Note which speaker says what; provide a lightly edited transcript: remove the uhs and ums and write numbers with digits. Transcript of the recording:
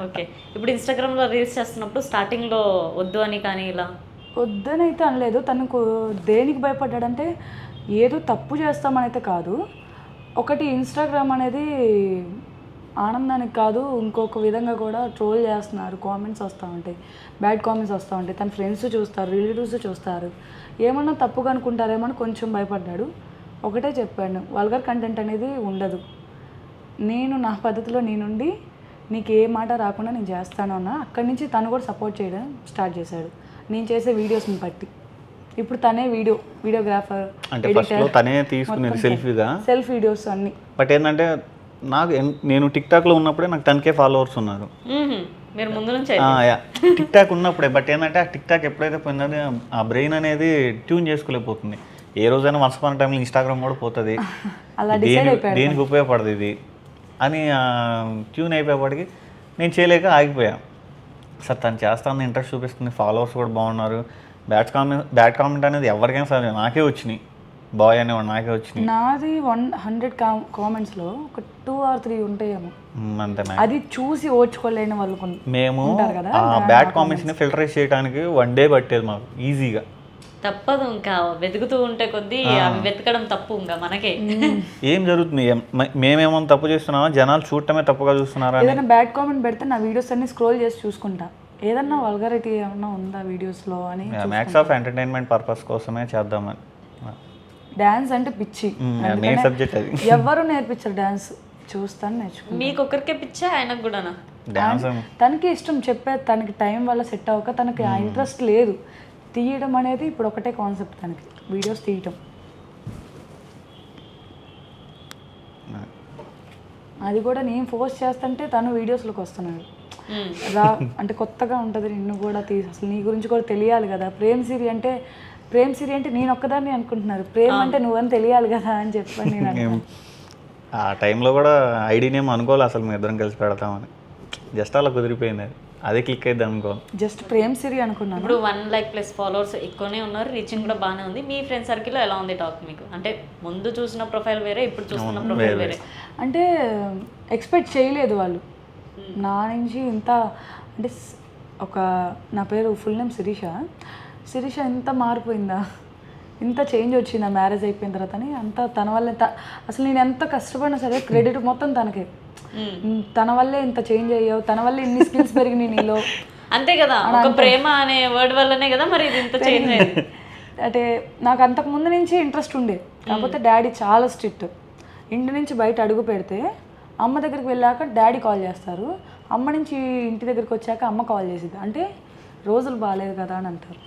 Speaker 1: Okay. ఇప్పుడు ఇన్‌స్టాగ్రామ్‌లో reels చేస్తున్నప్పుడు స్టార్టింగ్‌లో వద్దు అని కానీ ఇలా?
Speaker 2: వద్దని అయితే అనలేదు. తనకు దేనికి భయపడ్డాడంటే ఏదో తప్పు చేస్తామనైతే కాదు. ఒకటి ఇన్‌స్టాగ్రామ్ అనేది ఆనందానికి కాదు, ఇంకొక విధంగా కూడా ట్రోల్ చేస్తున్నారు. కామెంట్స్ వస్తా ఉంటాయి. బ్యాడ్ కామెంట్స్ వస్తా ఉంటాయి. తన ఫ్రెండ్స్ చూస్తారు, రిలేటివ్స్ చూస్తారు. ఏమన్నా తప్పుగా అనుకుంటారేమో అని కొంచెం భయపడ్డాడు. ఒకటే చెప్పాను, వల్గర్ కంటెంట్ అనేది ఉండదు. నేను నా పద్ధతిలో నేనుండి నీకు ఏ మాట రాకుండా నేను చేస్తాను అన్న. అక్కడి నుంచి తను కూడా సపోర్ట్ చేయడం స్టార్ట్ చేశాడు నేను చేసే వీడియోస్ని బట్టి. ఇప్పుడు తనే వీడియోగ్రాఫర్,
Speaker 3: అంటే ఫస్ట్లో తనే తీసుకునేది
Speaker 2: సెల్ఫ్ వీడియోస్ అన్నీ.
Speaker 3: బట్ ఏంటంటే నేను టిక్టాక్లో ఉన్నప్పుడే నాకు తనకే ఫాలోవర్స్ ఉన్నారు.
Speaker 1: మీరు ముందు నుంచి
Speaker 3: టిక్టాక్ ఉన్నప్పుడే. బట్ ఏంటంటే ఆ టిక్టాక్ ఎప్పుడైతే పోయిందో ఆ బ్రెయిన్ అనేది ట్యూన్ చేసుకోలేకపోతుంది. ఏ రోజైనా వన్స్ అపాన్ టైంలో ఇన్స్టాగ్రామ్ కూడా పోతుంది, దేనికి ఉపయోగపడదు ఇది అని ట్యూన్ అయిపోయేప్పటికి నేను చేయలేక ఆగిపోయా. సార్ తను చేస్తాను ఇంట్రెస్ట్ చూపిస్తుంది, ఫాలోవర్స్ కూడా బాగున్నారు. బ్యాడ్ కామెంట్ అనేది ఎవరికైనా సరే నాకే వచ్చినాయి, బాయ్ అనేవాడు నాకే వచ్చినాయి.
Speaker 2: నాది 100 కామెంట్స్లో ఒక 2 or 3 ఉంటాయేమో
Speaker 3: అంతే.
Speaker 2: అది చూసి ఓర్చుకోలేని వాళ్ళు
Speaker 3: మేము ఆ బ్యాడ్ కామెంట్స్ని ఫిల్టరైజ్ చేయడానికి 1 day పట్టేది మాకు ఈజీగా.
Speaker 1: తప్పదు, ఇంకా వెతుకుతూ ఉంటే కొద్దీ అవి వెతకడం తప్పు ఇంకా మనకే.
Speaker 3: ఏం జరుగుతుంది, మేమేమో తప్పు చేస్తున్నామా, జనాలు చూడటమే తప్పుగా చూస్తున్నారా?
Speaker 2: ఏదైనా బ్యాడ్ కామెంట్ పెడితే నా వీడియోస్ అన్ని స్క్రోల్ చేసి చూసుకుంటా, ఏదన్నా వల్గారిటీ ఏమన్నా ఉందా వీడియోస్లో అని.
Speaker 3: మ్యాక్స్ ఆఫ్ ఎంటర్టైన్మెంట్ పర్పస్ కోసమే చేద్దామని.
Speaker 2: డ్యాన్స్ అంటే పిచ్చి,
Speaker 3: మెయిన్ సబ్జెక్ట్ అది.
Speaker 2: ఎవరు నేర్పించారు డ్యాన్స్, చూస్తాను నేర్చుకో.
Speaker 1: మీకు ఒక్కరికే పిచ్చా ఆయనకు కూడానా?
Speaker 3: డ్యాన్స్
Speaker 2: తనకి ఇష్టం, చెప్పే తనకి టైం వల్ల సెట్ అవ్వక తనకి ఆ ఇంట్రెస్ట్ లేదు. తీయడం అనేది ఇప్పుడు ఒకటే కాన్సెప్ట్ తనకి, వీడియోస్ తీయటం. అది కూడా నేను ఫోర్స్ చేస్తుంటే తను వీడియోస్లోకి వస్తున్నాడు. రా అంటే కొత్తగా ఉంటుంది, నిన్ను కూడా అసలు నీ గురించి కూడా తెలియాలి కదా. ప్రేమ్ సిరి అంటే నేను ఒక్కదాన్ని అనుకుంటున్నారు, ప్రేమ్ అంటే నువ్వని తెలియాలి కదా అని చెప్పాను నేను.
Speaker 3: ఆ టైంలో కూడా ఐడియానేమో అనుకోవాలి అసలు మేము ఇద్దరం కలిసి పెడతామని. జస్ట్ అలా కుదిరిపోయింది, అదే క్లిక్ అయితే అనుకో.
Speaker 2: జస్ట్ ప్రేమ్ సిరి అనుకున్నాను.
Speaker 1: ఇప్పుడు 1 lakh+ ఫాలోవర్స్ ఎక్కువనే ఉన్నారు, రీచింగ్ కూడా బాగానే ఉంది. మీ ఫ్రెండ్ సర్కిల్లో ఎలా ఉంది టాక్ మీకు? అంటే ముందు చూసిన ప్రొఫైల్ వేరే, ఇప్పుడు చూస్తున్న ప్రొఫైల్ వేరే.
Speaker 2: అంటే ఎక్స్పెక్ట్ చేయలేదు వాళ్ళు నా నుంచి ఇంత. అంటే నా పేరు ఫుల్ నేమ్ శిరీష ఎంత మారిపోయిందా, ఇంత చేంజ్ వచ్చిందా మ్యారేజ్ అయిపోయిన తర్వాత అని. అంత తన వల్లే. అసలు నేను ఎంత కష్టపడినా సరే క్రెడిట్ మొత్తం తనకే. తన వల్లే ఇంత చేంజ్ అయ్యావు, తన వల్లే ఇన్ని స్కిల్స్ పెరిగినాయి నీలో.
Speaker 1: అంతే కదా, ఒక ప్రేమ అనే వర్డ్ వల్లనే కదా మరి ఇది ఇంత చేంజ్ అయ్యింది.
Speaker 2: అంటే నాకు అంతకు ముందు నుంచి ఇంట్రెస్ట్ ఉండే, కాకపోతే డాడీ చాలా స్ట్రిక్ట్. ఇంటి నుంచి బయట అడుగు పెడితే అమ్మ దగ్గరికి వెళ్ళాక డాడీ కాల్ చేస్తారు, అమ్మ నుంచి ఇంటి దగ్గరికి వచ్చాక అమ్మ కాల్ చేసిద్ది. అంటే రోజులు బాగాలేదు కదా అని అంటారు.